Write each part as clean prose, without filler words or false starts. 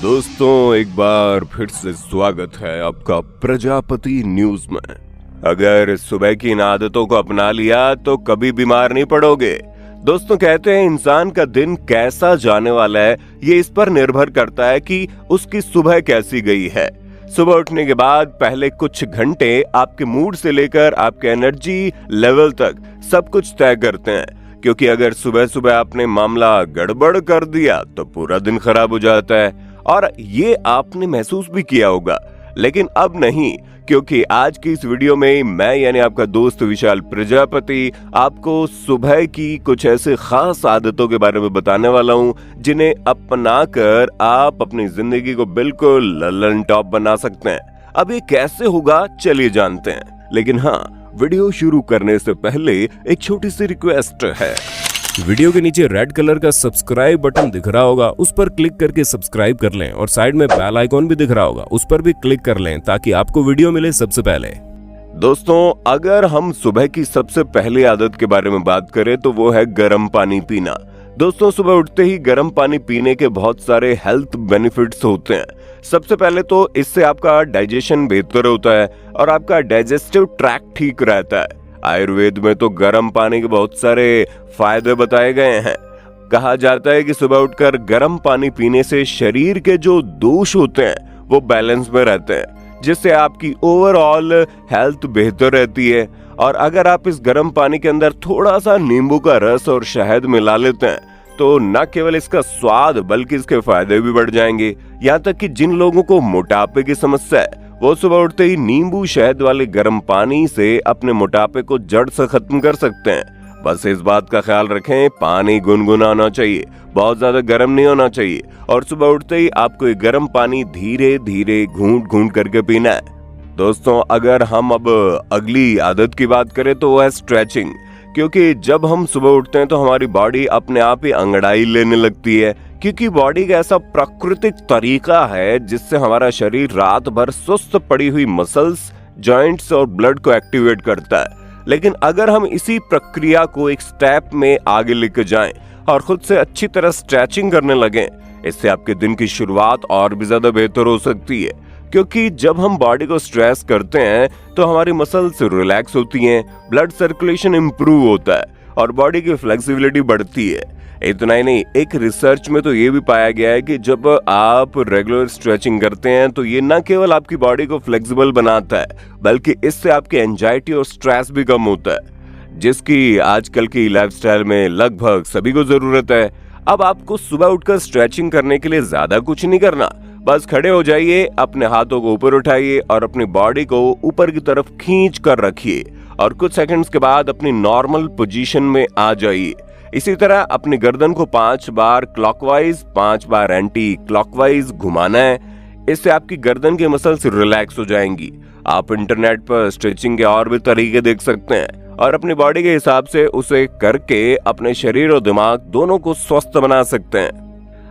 दोस्तों, एक बार फिर से स्वागत है आपका प्रजापति न्यूज में। अगर सुबह की इन आदतों को अपना लिया तो कभी बीमार नहीं पड़ोगे। दोस्तों, कहते हैं इंसान का दिन कैसा जाने वाला है ये इस पर निर्भर करता है कि उसकी सुबह कैसी गई है। सुबह उठने के बाद पहले कुछ घंटे आपके मूड से लेकर आपके एनर्जी लेवल तक सब कुछ तय करते हैं, क्योंकि अगर सुबह सुबह आपने मामला गड़बड़ कर दिया तो पूरा दिन खराब हो जाता है। और ये आपने महसूस भी किया होगा, लेकिन अब नहीं, क्योंकि आज की इस वीडियो में मैं यानी आपका दोस्त विशाल प्रजापति आपको सुबह की कुछ ऐसे खास आदतों के बारे में बताने वाला हूं जिन्हें अपनाकर आप अपनी जिंदगी को बिल्कुल ललन टॉप बना सकते हैं। अब ये कैसे होगा चलिए जानते हैं, लेकिन हाँ, वीडियो शुरू करने से पहले एक छोटी सी रिक्वेस्ट है। वीडियो के नीचे रेड कलर का सब्सक्राइब बटन दिख रहा होगा, उस पर क्लिक करके सब्सक्राइब कर लें और साइड में बेल आइकॉन भी दिख रहा होगा, उस पर भी क्लिक कर लें ताकि आपको वीडियो मिले सबसे पहले। दोस्तों, अगर हम सुबह की सबसे पहली आदत के बारे में बात करें तो वो है गर्म पानी पीना। दोस्तों, सुबह उठते ही गर्म पानी पीने के बहुत सारे हेल्थ बेनिफिट्स होते हैं। सबसे पहले तो इससे आपका डाइजेशन बेहतर होता है और आपका डाइजेस्टिव ट्रैक्ट ठीक रहता है। आयुर्वेद में तो गर्म पानी के बहुत सारे फायदे बताए गए हैं। कहा जाता है कि सुबह उठकर गर्म पानी पीने से शरीर के जो दोष होते हैं वो बैलेंस में रहते हैं, जिससे आपकी ओवरऑल हेल्थ बेहतर रहती है। और अगर आप इस गर्म पानी के अंदर थोड़ा सा नींबू का रस और शहद मिला लेते हैं तो न केवल इसका स्वाद बल्कि इसके फायदे भी बढ़ जाएंगे। यहाँ तक कि जिन लोगों को मोटापे की समस्या है वो सुबह उठते ही नींबू शहद वाले गर्म पानी से अपने मोटापे को जड़ से खत्म कर सकते हैं। बस इस बात का ख्याल रखें, पानी गुनगुना होना चाहिए, बहुत ज्यादा गर्म नहीं होना चाहिए। और सुबह उठते ही आपको ये गर्म पानी धीरे धीरे घूंट घूंट करके पीना है। दोस्तों, अगर हम अब अगली आदत की बात करें तो वो है स्ट्रेचिंग, क्योंकि जब हम सुबह उठते हैं तो हमारी बॉडी अपने आप ही अंगड़ाई लेने लगती है, क्योंकि बॉडी का ऐसा प्राकृतिक तरीका है जिससे हमारा शरीर रात भर सुस्त पड़ी हुई मसल्स, जॉइंट्स और ब्लड को एक्टिवेट करता है। लेकिन अगर हम इसी प्रक्रिया को एक स्टेप में आगे लेकर जाएं और खुद से अच्छी तरह स्ट्रेचिंग करने लगें, इससे आपके दिन की शुरुआत और भी ज्यादा बेहतर हो सकती है। क्योंकि जब हम बॉडी को स्ट्रेस करते हैं तो हमारी मसल्स रिलैक्स होती हैं, ब्लड सर्कुलेशन इंप्रूव होता है और बॉडी की फ्लेक्सिबिलिटी बढ़ती है। इतना ही नहीं, एक रिसर्च में तो ये भी पाया गया है कि जब आप रेगुलर स्ट्रेचिंग करते हैं तो ये न केवल आपकी बॉडी को फ्लेक्सिबल बनाता है बल्कि इससे आपकी एंजाइटी और स्ट्रेस भी कम होता है, जिसकी आजकल की लाइफस्टाइल में लगभग सभी को जरूरत है। अब आपको सुबह उठकर स्ट्रेचिंग करने के लिए ज्यादा कुछ नहीं करना, बस खड़े हो जाइए, अपने हाथों को ऊपर उठाइए और अपनी बॉडी को ऊपर की तरफ खींच कर रखिए और कुछ सेकंड्स के बाद अपनी नॉर्मल पोजीशन में आ जाइए। इसी तरह अपनी गर्दन को 5 बार क्लॉकवाइज 5 बार एंटी क्लॉकवाइज घुमाना है। इससे आपकी गर्दन के मसल्स रिलैक्स हो जाएंगी। आप इंटरनेट पर स्ट्रेचिंग के और भी तरीके देख सकते हैं और अपनी बॉडी के हिसाब से उसे करके अपने शरीर और दिमाग दोनों को स्वस्थ बना सकते हैं।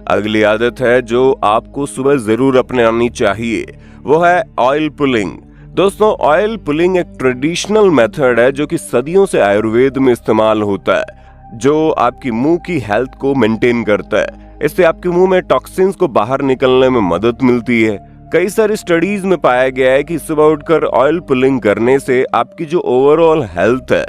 अगली आदत है जो आपको सुबह जरूर अपनानी चाहिए, वो है ऑयल पुलिंग। दोस्तों, ऑयल पुलिंग एक ट्रेडिशनल मेथड है जो कि सदियों से आयुर्वेद में इस्तेमाल होता है, जो आपकी मुंह की हेल्थ को मेंटेन करता है। इससे आपके मुंह में टॉक्सिन्स को बाहर निकलने में मदद मिलती है। कई सारी स्टडीज में पाया गया है कि सुबह उठकर ऑयल पुलिंग करने से आपकी जो ओवरऑल हेल्थ है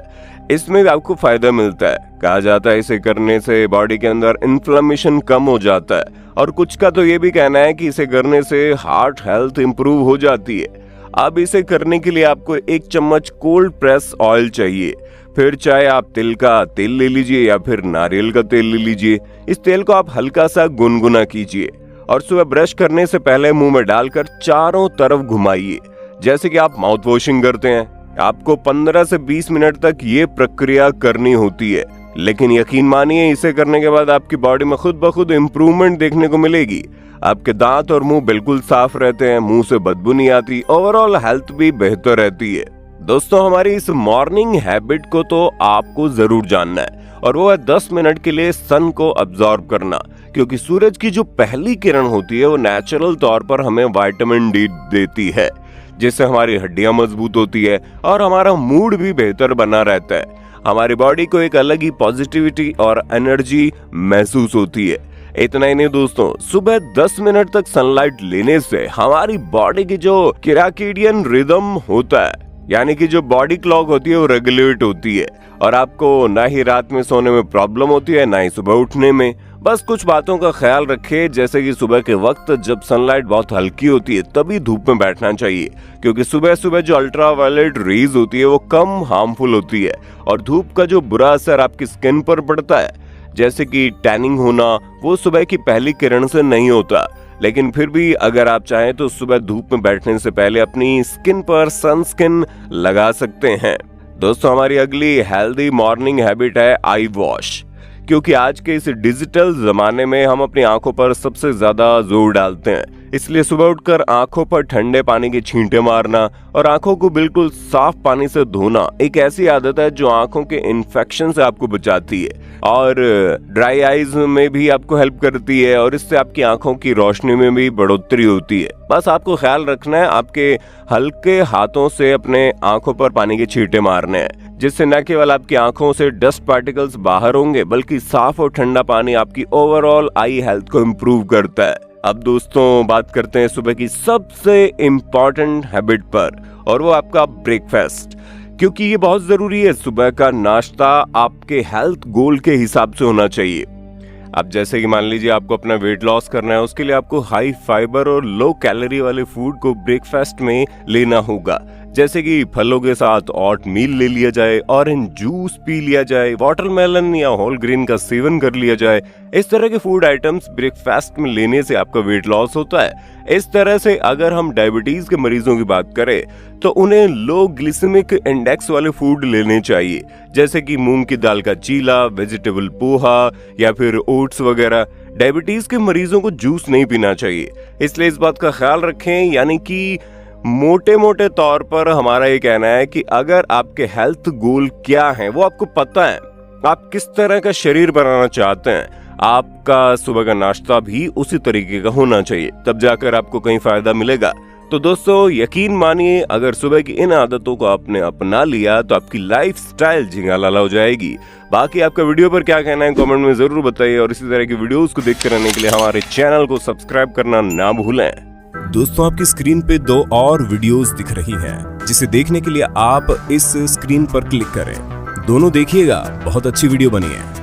इसमें भी आपको फायदा मिलता है। कहा जाता है इसे करने से बॉडी के अंदर इन्फ्लेमेशन कम हो जाता है और कुछ का तो ये भी कहना है कि इसे करने से हार्ट हेल्थ इंप्रूव हो जाती है। अब इसे करने के लिए आपको 1 चम्मच कोल्ड प्रेस ऑयल चाहिए। फिर चाहे आप तिल का तेल ले लीजिए या फिर नारियल का तेल ले लीजिए। इस तेल को आप हल्का सा गुनगुना कीजिए और सुबह ब्रश करने से पहले मुंह में डालकर चारों तरफ घुमाइए, जैसे कि आप माउथ वॉशिंग करते हैं। आपको 15 से 20 मिनट तक ये प्रक्रिया करनी होती है, लेकिन यकीन मानिए इसे करने के बाद आपकी बॉडी में खुद ब खुद इम्प्रूवमेंट देखने को मिलेगी। आपके दांत और मुंह बिल्कुल साफ रहते हैं, मुंह से बदबू नहीं आती, ओवरऑल हेल्थ भी बेहतर रहती है। दोस्तों, हमारी इस मॉर्निंग हैबिट को तो आपको जरूर जानना है और वो है 10 मिनट के लिए सन को अब्सॉर्ब करना, क्योंकि सूरज की जो पहली किरण होती है वो नेचुरल तौर पर हमें विटामिन डी देती है, जिससे हमारी हड्डियां मजबूत होती है और हमारा मूड भी बेहतर बना रहता है। हमारी बॉडी को एक अलग ही पॉजिटिविटी और एनर्जी महसूस होती है। इतना ही नहीं दोस्तों, सुबह 10 मिनट तक सनलाइट लेने से हमारी बॉडी की जो किराकीडियन रिदम होता है, यानी कि जो बॉडी क्लॉक होती है वो रेगुलेट होती है और आपको ना ही रात में सोने में प्रॉब्लम होती है ना ही सुबह उठने में। बस कुछ बातों का ख्याल रखें, जैसे कि सुबह के वक्त जब सनलाइट बहुत हल्की होती है तभी धूप में बैठना चाहिए, क्योंकि सुबह सुबह जो अल्ट्रावायलेट रेज होती है वो कम हार्मफुल होती है और धूप का जो बुरा असर आपकी स्किन पर पड़ता है, जैसे कि टैनिंग होना, वो सुबह की पहली किरण से नहीं होता। लेकिन फिर भी अगर आप चाहें तो सुबह धूप में बैठने से पहले अपनी स्किन पर सनस्क्रीन लगा सकते हैं। दोस्तों, हमारी अगली हेल्दी मॉर्निंग हैबिट है आई वॉश, क्योंकि आज के इस डिजिटल जमाने में हम अपनी आंखों पर सबसे ज्यादा जोर डालते हैं, इसलिए सुबह उठकर आंखों पर ठंडे पानी के छींटे मारना और आंखों को बिल्कुल साफ पानी से धोना एक ऐसी आदत है जो आंखों के इन्फेक्शन से आपको बचाती है और ड्राई आईज में भी आपको हेल्प करती है और इससे आपकी आंखों की रोशनी में भी बढ़ोतरी होती है। बस आपको ख्याल रखना है, आपके हल्के हाथों से अपने आंखों पर पानी के छींटे मारने हैं, जिससे न केवल आपकी आंखों से डस्ट पार्टिकल्स बाहर होंगे बल्कि साफ और ठंडा पानी आपकी ओवरऑल आई हेल्थ को इम्प्रूव करता है। अब दोस्तों बात करते हैं सुबह की सबसे इम्पोर्टेंट हैबिट पर, और वो आपका ब्रेकफास्ट, क्योंकि ये बहुत जरूरी है। सुबह का नाश्ता आपके हेल्थ गोल के हिसाब से होना चाहिए। अब जैसे कि मान लीजिए आपको अपना वेट लॉस करना है, उसके लिए आपको हाई फाइबर और लो कैलोरी वाले फूड को ब्रेकफास्ट में लेना होगा, जैसे कि फलों के साथ ऑट मील ले लिया जाए, ऑरेंज जूस पी लिया जाए, वाटरमेलन या होल ग्रेन का सेवन कर लिया जाए। इस तरह के फूड आइटम्स ब्रेकफास्ट में लेने से आपका वेट लॉस होता है। इस तरह से अगर हम डायबिटीज के मरीजों की बात करें तो उन्हें लो ग्लिसेमिक इंडेक्स वाले फूड लेने चाहिए, जैसे कि मूंग की दाल का चीला, वेजिटेबल पोहा या फिर ओट्स वगैरह। डायबिटीज के मरीजों को जूस नहीं पीना चाहिए, इसलिए इस बात का ख्याल रखें। यानी कि मोटे मोटे तौर पर हमारा ये कहना है कि अगर आपके हेल्थ गोल क्या है वो आपको पता है, आप किस तरह का शरीर बनाना चाहते हैं, आपका सुबह का नाश्ता भी उसी तरीके का होना चाहिए, तब जाकर आपको कहीं फायदा मिलेगा। तो दोस्तों यकीन मानिए, अगर सुबह की इन आदतों को आपने अपना लिया तो आपकी लाइफस्टाइल झिंगालाला हो जाएगी। बाकी आपका वीडियो पर क्या कहना है कमेंट में जरूर बताइए और इसी तरह की वीडियोस को देखते रहने के लिए हमारे चैनल को सब्सक्राइब करना ना भूलें। दोस्तों, आपकी स्क्रीन पे 2 और वीडियोस दिख रही हैं, जिसे देखने के लिए आप इस स्क्रीन पर क्लिक करें। दोनों देखिएगा, बहुत अच्छी वीडियो बनी है।